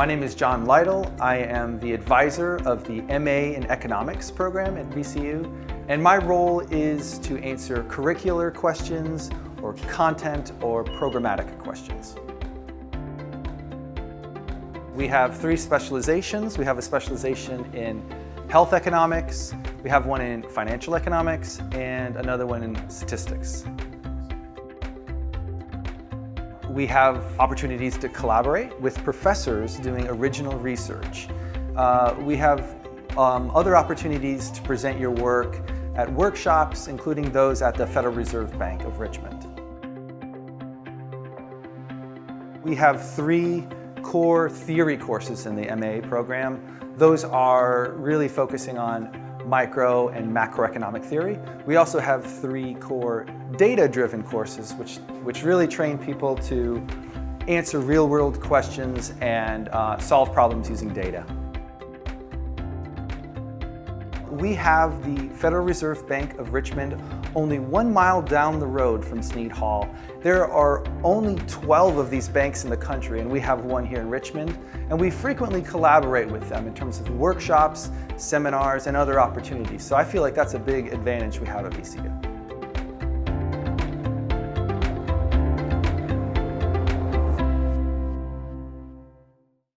My name is John Lightle. I am the advisor of the MA in Economics program at VCU, and my role is to answer curricular questions or content or programmatic questions. We have 3 specializations. We have a specialization in health economics, we have one in financial economics, and another one in statistics. We have opportunities to collaborate with professors doing original research. We have other opportunities to present your work at workshops, including those at the Federal Reserve Bank of Richmond. We have 3 core theory courses in the MA program. Those are really focusing on micro and macroeconomic theory. We also have 3 core data-driven courses which really train people to answer real-world questions and solve problems using data. We have the Federal Reserve Bank of Richmond only 1 mile down the road from Sneed Hall. There are only 12 of these banks in the country, and we have one here in Richmond, and we frequently collaborate with them in terms of workshops, seminars, and other opportunities. So I feel like that's a big advantage we have at VCU.